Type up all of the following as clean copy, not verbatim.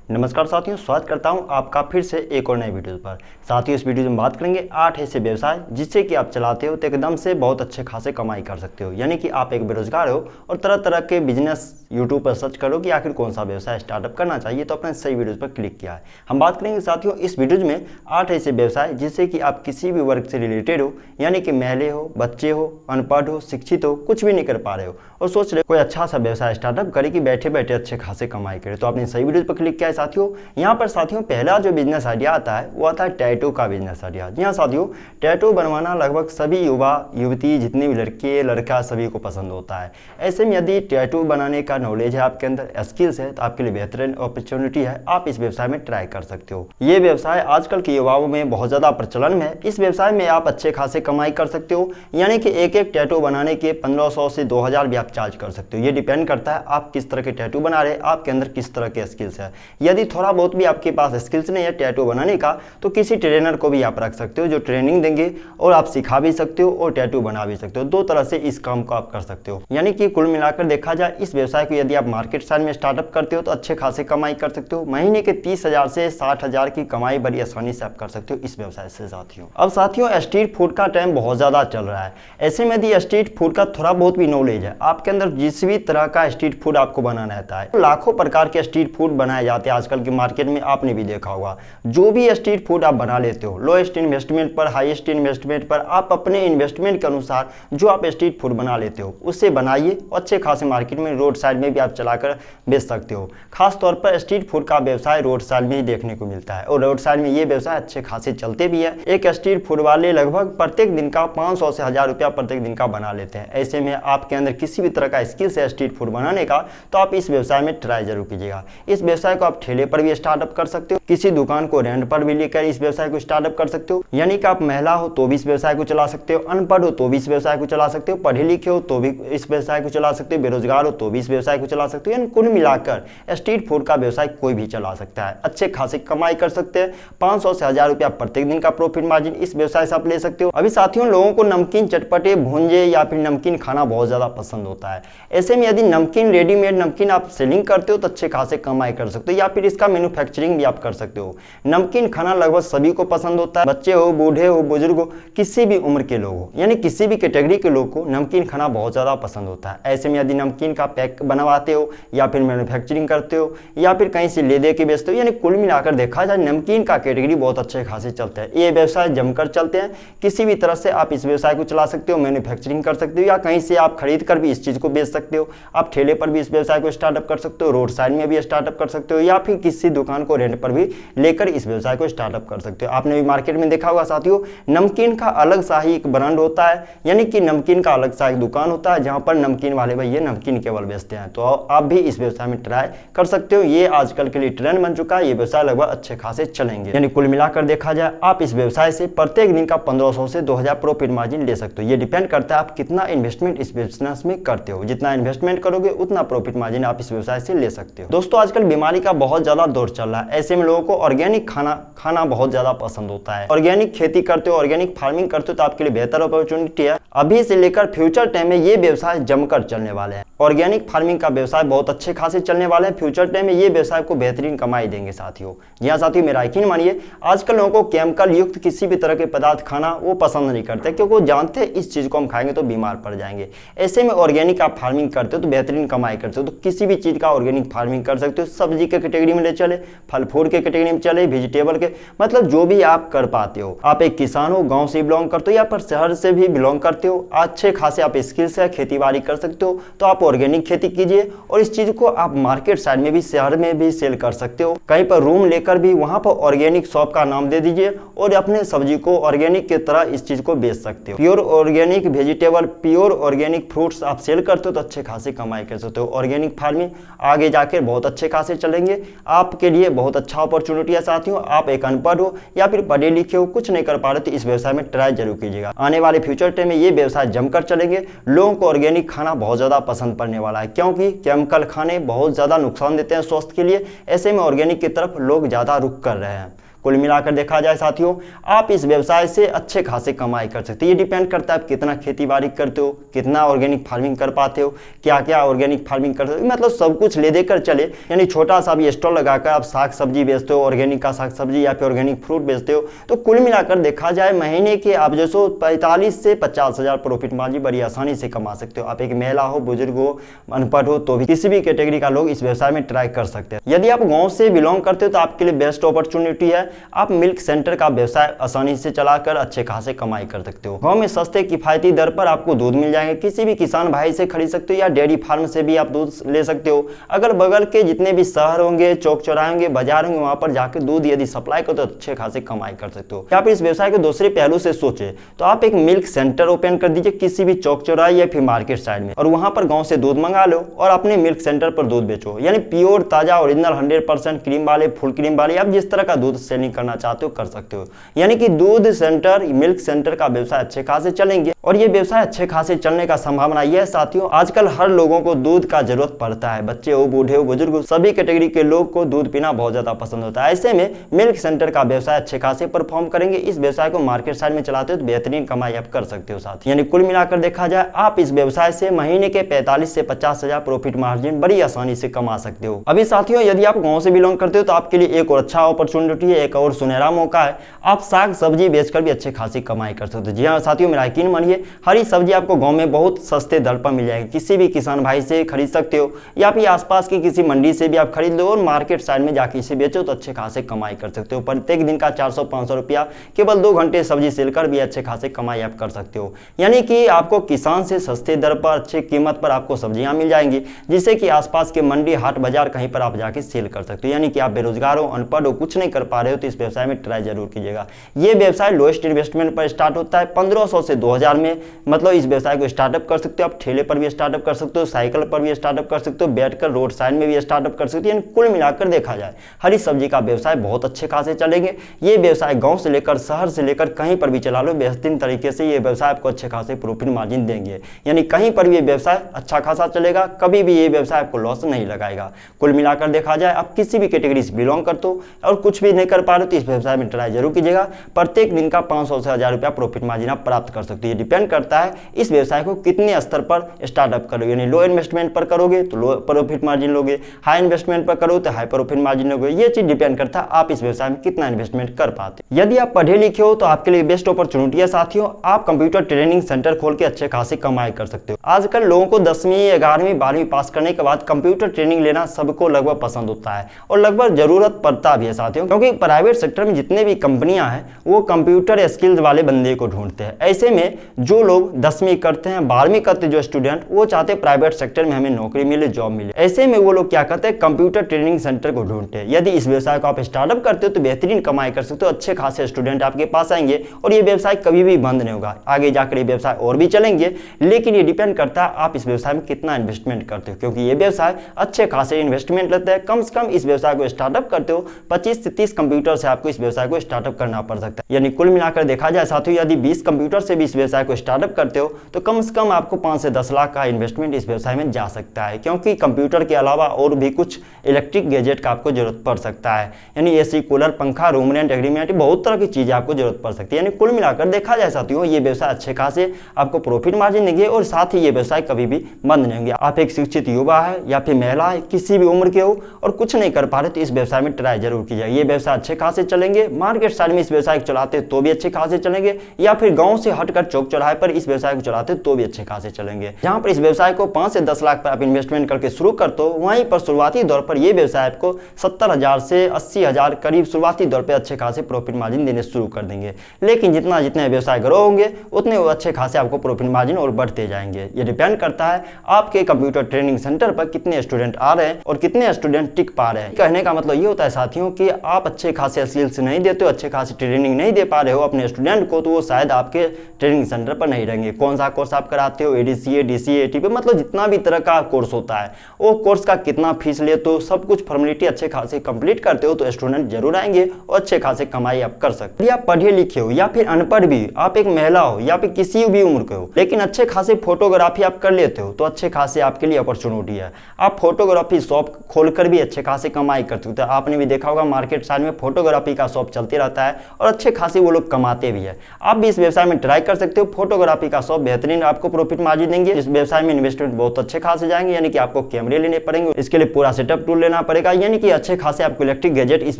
नमस्कार साथियों, स्वागत करता हूं आपका फिर से एक और नए वीडियो पर। साथियों, इस वीडियो में बात करेंगे 8 ऐसे व्यवसाय जिससे कि आप चलाते हो तो एकदम से बहुत अच्छे खासे कमाई कर सकते हो। यानी कि आप एक बेरोजगार हो और तरह तरह के बिजनेस यूट्यूब पर सर्च करो कि आखिर कौन सा व्यवसाय स्टार्टअप करना चाहिए, तो अपने सही वीडियोज पर क्लिक किया है। हम बात करेंगे साथियों इस वीडियोज में 8 ऐसे व्यवसाय जिससे कि आप किसी भी वर्ग से रिलेटेड हो, यानी कि महिला हो, बच्चे हो, अनपढ़ हो, शिक्षित हो, कुछ भी नहीं कर पा रहे हो और सोच रहे हो कोई अच्छा सा व्यवसाय स्टार्टअप करे कि बैठे बैठे अच्छे खासे कमाई करे, तो आपने सही वीडियो पर क्लिक किया है। साथियों यहाँ पर साथियों पहला जो बिजनेस आइडिया आता है वो आता है टैटू का बिजनेस आइडिया। जी हाँ साथियों, टैटू बनवाना लगभग सभी युवा युवती, जितने भी लड़के लड़का, सभी को पसंद होता है। ऐसे में यदि टैटू बनाने का नॉलेज है, आपके अंदर स्किल्स है, तो आपके लिए बेहतरीन अपॉर्चुनिटी है, आप इस व्यवसाय में ट्राई कर सकते हो। ये व्यवसाय आजकल के युवाओं में बहुत ज़्यादा प्रचलन में है। इस व्यवसाय में आप अच्छे खासे कमाई कर सकते हो, यानी कि एक एक टैटू बनाने के 1500 से 2000 भी आप चार्ज कर सकते हो। ये डिपेंड करता है आप किस तरह के टैटू बना रहे हैं, आपके अंदर किस तरह के स्किल्स है। यदि थोड़ा बहुत भी आपके पास स्किल्स नहीं है टैटू बनाने का, तो किसी ट्रेनर को भी आप रख सकते हो जो ट्रेनिंग देंगे और आप सिखा भी सकते हो और टैटू बना भी सकते हो। दो तरह से इस काम को आप कर सकते हो। यानी कि कुल मिलाकर देखा जाए इस व्यवसाय को यदि आप मार्केट साइड में स्टार्टअप करते हो तो अच्छे खासे कमाई कर सकते हो। महीने के 30,000 से 60,000 की कमाई बड़ी आसानी से आप कर सकते हो इस व्यवसाय से। साथियों अब साथियों स्ट्रीट फूड का टाइम बहुत ज़्यादा चल रहा है। ऐसे में यदि स्ट्रीट फूड का थोड़ा बहुत भी नॉलेज है आपके अंदर, जिस भी तरह का स्ट्रीट फूड आपको बनाना आता है, लाखों प्रकार के स्ट्रीट फूड बनाए जाते हैं आजकल के मार्केट में, आपने भी देखा होगा। जो भी स्ट्रीट फूड आप बना लेते हो, लोएस्ट इन्वेस्टमेंट पर, हाईएस्ट इन्वेस्टमेंट पर, आप अपने इन्वेस्टमेंट के अनुसार जो आप स्ट्रीट फूड बना लेते हो उससे बनाइए, अच्छे खासे मार्केट में रोड साइड में भी आप चलाकर बेच सकते हो। खास तौर पर स्ट्रीट फूड का व्यवसाय रोड साइड में ही देखने को मिलता है और रोड साइड में ये व्यवसाय अच्छे खासे चलते भी है। एक स्ट्रीट फूड वाले लगभग प्रत्येक दिन का 500 से 1000 रुपया प्रत्येक दिन का बना लेते हैं। ऐसे में आपके अंदर किसी भी तरह का स्किल्स है स्ट्रीट फूड बनाने का, तो आप इस व्यवसाय में ट्राई जरूर कीजिएगा। इस व्यवसाय को आप ठेले पर भी स्टार्टअप कर सकते हो, किसी दुकान को रेंट पर भी लेकर इस व्यवसाय को स्टार्टअप कर सकते हो। यानी कि आप महिला हो तो भी इस व्यवसाय को चला सकते हो, अनपढ़ हो तो भी इस व्यवसाय को चला सकते हो, पढ़े लिखे हो तो भी इस व्यवसाय को चला सकते हो, बेरोजगार हो तो भी इस व्यवसाय को चला सकते हो। यानी कुल मिलाकर स्ट्रीट फूड का व्यवसाय कोई भी चला सकता है, अच्छे खासे कमाई कर सकते हैं। 500 से 1000 रुपया प्रत्येक दिन का प्रॉफिट मार्जिन इस व्यवसाय से आप ले सकते हो। अभी साथियों लोगों को नमकीन, चटपटे, भूंजे या फिर नमकीन खाना बहुत ज्यादा पसंद होता है। ऐसे में यदि नमकीन, रेडीमेड नमकीन आप सेलिंग करते हो तो अच्छे खासे कमाई कर सकते हो, या फिर इसका मैन्युफैक्चरिंग भी आप कर सकते हो। नमकीन खाना लगभग सभी को पसंद होता है, बच्चे हो, बूढ़े हो, बुजुर्ग हो, किसी भी उम्र के लोग हो, यानी किसी भी कैटेगरी के लोग को नमकीन खाना बहुत ज़्यादा पसंद होता है। ऐसे में यदि नमकीन का पैक बनवाते हो या फिर मैन्युफैक्चरिंग करते हो या फिर कहीं से ले दे के बेचते हो, यानी कुल मिलाकर देखा जाए नमकीन का कैटेगरी बहुत अच्छे खासे चलते हैं। ये व्यवसाय जमकर चलते हैं। किसी भी तरह से आप इस व्यवसाय को चला सकते हो, मैन्युफैक्चरिंग कर सकते हो या कहीं से आप खरीद कर भी इस चीज़ को बेच सकते हो। आप ठेले पर भी इस व्यवसाय को स्टार्टअप कर सकते हो, रोड साइड में भी स्टार्टअप कर सकते हो या फिर किसी दुकान को रेंट पर भी लेकर इस व्यवसाय को स्टार्टअप कर सकते हो। आपने भी मार्केट में देखा होगा साथियों, नमकीन का अलग सा ही एक ब्रांड होता है, यानी कि नमकीन का अलग सा एक दुकान होता है जहां पर नमकीन वाले भैया नमकीन केवल बेचते हैं। तो आप भी इस व्यवसाय में ट्राई कर सकते हो। ये आजकल के लिए ट्रेंड बन चुका है, ये व्यवसाय लगभग अच्छे खासे चलेंगे। यानी कुल मिलाकर देखा जाए आप इस व्यवसाय से प्रत्येक दिन का 1500 से 2000 प्रॉफिट मार्जिन ले सकते हो। ये डिपेंड करता है आप कितना इन्वेस्टमेंट इस बिजनेस में करते हो। जितना इन्वेस्टमेंट करोगे उतना प्रॉफिट मार्जिन आप इस व्यवसाय से ले सकते हो। दोस्तों आजकल बीमारी का बहुत ज्यादा दौर चल रहा है। ऐसे में लोगों को ऑर्गेनिक खाना बहुत ज्यादा पसंद होता है। ऑर्गेनिक खेती करते हो, ऑर्गेनिक फार्मिंग करते हो तो आपके लिए बेहतर अपॉर्चुनिटी है। अभी से लेकर फ्यूचर टाइम में ये व्यवसाय जमकर चलने वाले हैं। ऑर्गेनिक फार्मिंग का व्यवसाय बहुत अच्छे खासे चलने वाले हैं। फ्यूचर टाइम में ये व्यवसाय को बेहतरीन कमाई देंगे साथियों। जी हाँ साथियों, मेरा यकीन मानिए आजकल लोगों को केमिकल युक्त किसी भी तरह के पदार्थ खाना वो पसंद नहीं करते, क्योंकि वो जानते हैं इस चीज को हम खाएंगे तो बीमार पड़ जाएंगे। ऐसे में ऑर्गेनिक आप फार्मिंग करते हो तो बेहतरीन कमाई करते हो। तो किसी भी चीज का ऑर्गेनिक फार्मिंग कर सकते हो। सब्जी के कैटेगरी में ले चले, फल फूड के कैटेगरी में चले, वेजिटेबल के, मतलब जो भी आप कर पाते हो। आप एक किसान हो, गाँव से बिलोंग करते हो या फिर शहर से भी बिलोंग करते हो, अच्छे खासे आप स्किल्स है, खेती बाड़ी कर सकते हो, तो आप ऑर्गेनिक खेती कीजिए और इस चीज को आप मार्केट साइड में भी, शहर में भी सेल कर सकते हो। कहीं पर रूम लेकर भी वहां पर ऑर्गेनिक शॉप का नाम दे दीजिए और अपने सब्जी को ऑर्गेनिक की तरह इस चीज को बेच सकते हो। Pure organic vegetable, pure organic fruits आप सेल करते हो तो अच्छे खासे कमाई कर सकते हो। ऑर्गेनिक फार्मिंग आगे जाकर बहुत अच्छे खासे चलेंगे, आपके लिए बहुत अच्छा अपॉर्चुनिटी है साथियों। आप एक अनपढ़ हो या फिर पढ़े लिखे हो, कुछ नहीं कर पा रहे तो इस व्यवसाय में ट्राई जरूर कीजिएगा। आने वाले फ्यूचर टाइम में ये व्यवसाय जमकर चलेंगे। लोगों को ऑर्गेनिक खाना बहुत ज्यादा पसंद पड़ने वाला है, क्योंकि केमिकल खाने बहुत ज्यादा नुकसान देते हैं स्वास्थ्य के लिए। ऐसे में ऑर्गेनिक की तरफ लोग ज्यादा रुख कर रहे हैं। कुल मिलाकर देखा जाए साथियों, आप इस व्यवसाय से अच्छे खासे कमाई कर सकते हैं। ये डिपेंड करता है आप कितना खेती बाड़ी करते हो, कितना ऑर्गेनिक फार्मिंग कर पाते हो, क्या क्या ऑर्गेनिक फार्मिंग कर सकते हो, मतलब सब कुछ ले देकर चले। यानी छोटा सा भी स्टॉल लगाकर आप साग सब्जी बेचते हो, ऑर्गेनिक का साग सब्जी या फिर ऑर्गेनिक फ्रूट बेचते हो, तो कुल मिलाकर देखा जाए महीने के आप जो 45 से 50 हजार प्रॉफिट मार्जिन बड़ी आसानी से कमा सकते हो। आप एक महिला हो, बुजुर्ग हो, अनपढ़ हो, तो भी किसी भी कैटेगरी का लोग इस व्यवसाय में ट्राई कर सकते हैं। यदि आप गांव से बिलोंग करते हो तो आपके लिए बेस्ट अपॉर्चुनिटी है। आप मिल्क सेंटर का व्यवसाय आसानी से चलाकर अच्छे खासे कमाई कर सकते हो। गांव में सस्ते किफायती दर पर आपको दूध मिल जाएंगे, किसी भी किसान भाई से खरीद सकते हो या डेयरी फार्म से भी आप दूध ले सकते हो। अगल बगल के जितने भी शहर होंगे, चौक चौराहे होंगे, बाजार होंगे, वहां पर जाकर दूध यदि सप्लाई करो तो अच्छे खासे कमाई कर सकते हो। या फिर इस व्यवसाय के दूसरे पहलू से सोचे तो आप एक मिल्क सेंटर ओपन कर दीजिए किसी भी चौक चौराहे या फिर मार्केट साइड में, और वहां पर गांव से दूध मंगा लो और अपने मिल्क सेंटर पर दूध बेचो। यानी प्योर ताजा ओरिजिनल 100% क्रीम वाले, फुल क्रीम वाले, आप जिस तरह का दूध सेलिंग करना चाहते हो कर सकते हो। यानी कि दूध सेंटर, मिल्क सेंटर का व्यवसाय अच्छे खासे चलेंगे और ये व्यवसाय अच्छे खासे चलने का संभावना यह है साथियों, आजकल हर लोगों को दूध का जरूरत पड़ता है। बच्चे हो, बूढ़े हो, बुजुर्ग हो, सभी कैटेगरी के लोग को दूध पीना बहुत ज्यादा पसंद होता है। ऐसे में मिल्क सेंटर का व्यवसाय अच्छे खासे परफॉर्म करेंगे। इस व्यवसाय को मार्केट साइड में चलाते हो तो बेहतरीन कमाई आप कर सकते हो साथ। यानी कुल मिलाकर देखा जाए आप इस व्यवसाय से महीने के 45 से 50 हजार प्रॉफिट मार्जिन बड़ी आसानी से कमा सकते हो। अभी साथियों यदि आप गांव से बिलोंग करते हो तो आपके लिए एक और अच्छा अपॉर्चुनिटी है, एक और सुनहरा मौका है। आप साग सब्जी बेचकर भी अच्छे खासी कमाई कर सकते हो। जी हाँ साथियों, मेरा यकीन मानिए, हरी सब्जी आपको गांव में बहुत सस्ते दर पर मिल जाएगी। किसी भी किसान भाई से खरीद सकते हो या फिर आसपास की किसी मंडी से भी आप खरीद लो और मार्केट साइड में जाके इसे बेचो तो अच्छे खासे कमाई कर सकते हो। प्रत्येक दिन का 400-500 रुपया केवल 2 घंटे सब्जी सेल कर भी अच्छे खासे कमाई आप कर सकते हो। यानी कि आपको किसान से सस्ते दर पर अच्छी कीमत पर आपको सब्जियां मिल जाएंगी, जिससे कि आसपास के मंडी, हाट, बाजार कहीं पर आप जाके सेल कर सकते हो। यानी कि आप बेरोजगार हो, अनपढ़ हो, कुछ नहीं कर पा रहे हो तो इस व्यवसाय में ट्राई जरूर कीजिएगा। ये व्यवसाय लोएस्ट इन्वेस्टमेंट पर स्टार्ट होता है 1500 से 2000 में। मतलब इस व्यवसाय को स्टार्टअप कर सकते हो। आप ठेले पर भी स्टार्टअप कर सकते हो, साइकिल पर भी स्टार्टअप कर सकते हो, बैठकर रोड साइड में भी स्टार्टअप कर सकते हो। कुल मिलाकर देखा जाए हरी सब्जी का व्यवसाय बहुत अच्छे खासे चलेंगे। ये व्यवसाय गांव से लेकर शहर से लेकर कहीं पर भी चला लो, बेहतरीन तरीके से ये व्यवसाय आपको अच्छे खासे प्रॉफिट मार्जिन देंगे। यानी कहीं पर भी ये व्यवसाय अच्छा खासा चलेगा, कभी भी ये व्यवसाय आपको लॉस नहीं लगाएगा। कुल मिलाकर देखा जाए आप किसी भी कैटेगरी से बिलोंग करते हो और कुछ भी नहीं कर पा रहे हो तो इस व्यवसाय में ट्राई जरूर कीजिएगा। प्रत्येक दिन का 500 से 1000 रुपया प्रॉफिट मार्जिन आप प्राप्त कर सकते हो। ये डिपेंड करता है इस व्यवसाय को कितने स्तर पर स्टार्टअप करोगे। यानी लो इन्वेस्टमेंट पर करोगे तो लो प्रॉफिट मार्जिन लोगे, हाई इन्वेस्टमेंट पर करो तो हाई प्रॉफिट मार्जिन लोगे। ये चीज डिपेंड करता है आप इस व्यवसाय में कितना इन्वेस्टमेंट कर पाते हो। यदि आप पढ़े लिखे हो तो आपके लिए बेस्ट अपॉर्चुनिटी है साथियों, आप कंप्यूटर ट्रेनिंग सेंटर खोल के अच्छे खासे कमाई कर सकते हो। आजकल लोगों को 10वीं 11वीं 12वीं पास करने के बाद कंप्यूटर ट्रेनिंग लेना सबको लगभग पसंद होता है और लगभग जरूरत पड़ता भी है साथियों, क्योंकि प्राइवेट सेक्टर में जितने भी कंपनियां हैं वो कंप्यूटर स्किल्स वाले बंदे को ढूंढते हैं। ऐसे में जो लोग 10वीं करते हैं, 12वीं करते जो स्टूडेंट, वो चाहते हैं प्राइवेट सेक्टर में हमें नौकरी मिले, जॉब मिले। ऐसे में वो लोग क्या करते हैं, कंप्यूटर ट्रेनिंग सेंटर को ढूंढते हैं। यदि इस व्यवसाय को आप स्टार्टअप करते हो तो बेहतरीन कमाई कर सकते हो, अच्छे खासे स्टूडेंट आपके पास आएंगे और ये व्यवसाय कभी भी बंद नहीं होगा। आगे जाकर ये व्यवसाय और भी चलेंगे, लेकिन ये डिपेंड करता है आप इस व्यवसाय में कितना इन्वेस्टमेंट करते हो, क्योंकि ये व्यवसाय अच्छे खासे इन्वेस्टमेंट लेते हैं। कम से कम इस व्यवसाय को स्टार्टअप करते हो 25 से 30 कंप्यूटर से आपको इस व्यवसाय को स्टार्टअप करना पड़ सकता है। यानी कुल मिलाकर देखा जाए साथियों, यदि 20 कंप्यूटर से भी इस व्यवसाय को स्टार्टअप करते हो तो कम से कम आपको 5 से 10 लाख का इन्वेस्टमेंट इस व्यवसाय में जा सकता है, क्योंकि कंप्यूटर के अलावा और भी कुछ इलेक्ट्रिक गैजेट का आपको जरूरत पड़ सकता है। यानी एसी, कूलर, पंखा, रूम रेंट एग्रीमेंट, बहुत तरह की चीजें आपको जरूरत पड़ सकती है। यानी कुल मिलाकर देखा जाए साथियों, ये व्यवसाय अच्छे खासे आपको प्रॉफिट मार्जिन देंगे और साथ ही ये व्यवसाय कभी भी बंद नहीं होंगे। आप एक शिक्षित युवा है या फिर महिला है, किसी भी उम्र के हो और कुछ नहीं कर पा रहे तो इस व्यवसाय में ट्राई जरूर कीजिए। ये व्यवसाय अच्छे खासे चलेंगे। मार्केट साइड में इस व्यवसाय को चलाते तो भी अच्छे खासे चलेंगे, या फिर गांव से हटकर चौक चौराहे पर इस व्यवसाय को चलाते तो भी अच्छे खासे चलेंगे। जहां पर इस व्यवसाय को 5 से 10 लाख पर आप इन्वेस्टमेंट करके शुरू करते हो, वहीं पर शुरुआती दौर पर यह व्यवसाय आपको 70,000 से 80,000 करीब शुरुआती दौर पर अच्छे खासे प्रॉफिट मार्जिन देने शुरू कर देंगे। लेकिन जितना जितने व्यवसाय ग्रो होंगे उतने अच्छे खासे आपको प्रॉफिट मार्जिन और बढ़ते जाएंगे। ये डिपेंड करता है आपके कंप्यूटर ट्रेनिंग सेंटर पर कितने स्टूडेंट आ रहे हैं और कितने स्टूडेंट टिक पा रहे हैं। कहने का मतलब ये होता है साथियों कि आप अच्छे खासे स्किल्स नहीं देते हो, अच्छे खासे ट्रेनिंग नहीं दे पा रहे हो अपने स्टूडेंट को, तो वो शायद आपके ट्रेनिंग सेंटर पर नहीं रहेंगे। कौन सा कोर्स आप कराते हो, एडीसीए, डीसीए, एटीपी, मतलब जितना भी तरह का कोर्स होता है वो कोर्स का कितना फीस लेते हो, सब कुछ फॉर्मेलिटी अच्छे खासे कंप्लीट करते हो तो स्टूडेंट जरूर आएंगे और अच्छे खासे कमाई आप कर सकते हो। यदि आप पढ़े लिखे हो या फिर अनपढ़ भी, आप एक महिला हो या फिर किसी भी उम्र के हो, लेकिन अच्छे खासे फोटोग्राफी आप कर लेते हो तो अच्छे खासे आपके लिए अपॉर्चुनिटी है। आप फोटोग्राफी शॉप खोलकर भी अच्छे खासे कमाई कर सकते हो। आपने भी देखा होगा मार्केट साइड में फोटोग्राफी का शॉप चलते रहता है और अच्छे खासी वो लोग कमाते भी है। आप भी इस व्यवसाय में ट्राई कर सकते हो। फोटोग्राफी का शॉप बेहतरीन आपको प्रॉफिट मार्जिन देंगे। इस व्यवसाय में इन्वेस्टमेंट बहुत अच्छे खासे जाएंगे, यानी कि आपको कैमरे लेने पड़ेंगे, इसके लिए पूरा सेटअप टूल लेना पड़ेगा, यानी कि अच्छे खासे आपको इलेक्ट्रिक गैजेट इस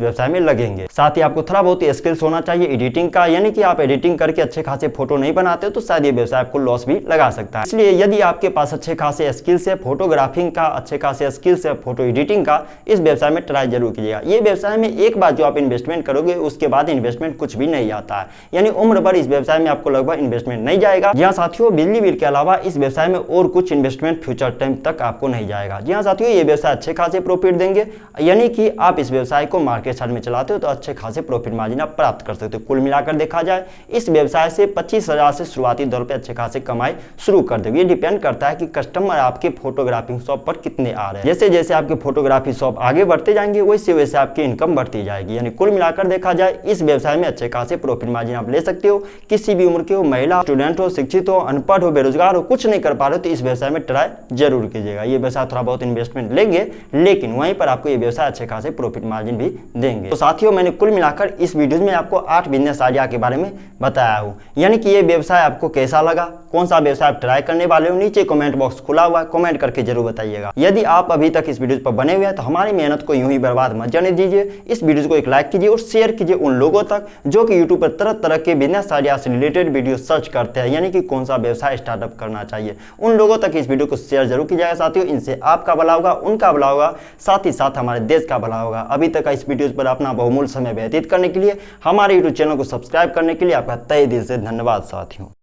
व्यवसाय में लगेंगे। साथ ही आपको थोड़ा बहुत स्किल्स होना चाहिए एडिटिंग का, यानी कि आप एडिटिंग करके अच्छे खासे फोटो नहीं बनाते हो तो शायद ये व्यवसाय आपको लॉस भी लगा सकता है। इसलिए यदि आपके पास अच्छे खासे स्किल्स है फोटोग्राफिंग का, अच्छे खासे स्किल्स है फोटो एडिटिंग का, इस व्यवसाय में ट्राई जरूर कीजिएगा। ये व्यवसाय में एक बार जो आप इन्वेस्टमेंट करोगे उसके बाद इन्वेस्टमेंट कुछ भी नहीं आता है, यानी उम्र भर इस व्यवसाय में आपको लगभग इन्वेस्टमेंट नहीं जाएगा। जी हाँ साथियों, बिजली बिल के अलावा इस व्यवसाय में और कुछ इन्वेस्टमेंट फ्यूचर टाइम तक आपको नहीं जाएगा। जी हाँ साथियों, ये व्यवसाय अच्छे खासे प्रॉफिट देंगे, यानी कि आप इस व्यवसाय को मार्केट साइड में चलाते हो तो अच्छे खासे प्रॉफिट मार्जिन आप प्राप्त कर सकते हो। कुल मिलाकर देखा जाए इस व्यवसाय से 25,000 से शुरुआती दौर पर अच्छे खासे कमाई शुरू कर देगी। ये डिपेंड करता है कि कस्टमर आपके फोटोग्राफी शॉप पर कितने आ रहे हैं। जैसे जैसे आपके फोटोग्राफी शॉप आगे बढ़ते जाएंगे वैसे वैसे आपकी इनकम बढ़ती जाएगी। यानी कुल मिलाकर देखा जाए इस व्यवसाय में अच्छे खासे प्रॉफिट मार्जिन आप ले सकते हो। किसी भी उम्र के हो, महिला, स्टूडेंट हो, शिक्षित हो, अनपढ़ हो, बेरोजगार हो, कुछ नहीं कर पा रहे हो तो इस व्यवसाय में ट्राई जरूर कीजिएगा। ये व्यवसाय थोड़ा बहुत इन्वेस्टमेंट लेंगे लेकिन वहीं पर आपको ये व्यवसाय अच्छे खासे प्रॉफिट मार्जिन भी देंगे। तो साथियों, मैंने कुल मिलाकर इस वीडियो में आपको 8 बिजनेस आइडिया के बारे में बताया हूँ। यानी कि ये व्यवसाय आपको कैसा लगा, कौन सा व्यवसाय आप ट्राई करने वाले हो, नीचे कमेंट बॉक्स खुला हुआ है, कमेंट करके जरूर बताइएगा। यदि आप अभी तक इस वीडियो पर बने हुए हैं तो हमारी मेहनत को यूं ही बर्बाद मत जाने दीजिए। इस वीडियो को एक लाइक कीजिए और शेयर कीजिए उन लोगों तक जो कि यूट्यूब पर तरह तरह के बिजनेस आइडिया से रिलेटेड वीडियो सर्च करते हैं, यानी कि कौन सा व्यवसाय स्टार्टअप करना चाहिए। उन लोगों तक इस वीडियो को शेयर जरूर कीजिएगा साथियों। इनसे आपका भला होगा, उनका भला होगा, साथ ही साथ हमारे देश का भला होगा। अभी तक इस वीडियो पर अपना बहुमूल्य समय व्यतीत करने के लिए, हमारे यूट्यूब चैनल को सब्सक्राइब करने के लिए आपका तहे दिल से धन्यवाद साथियों।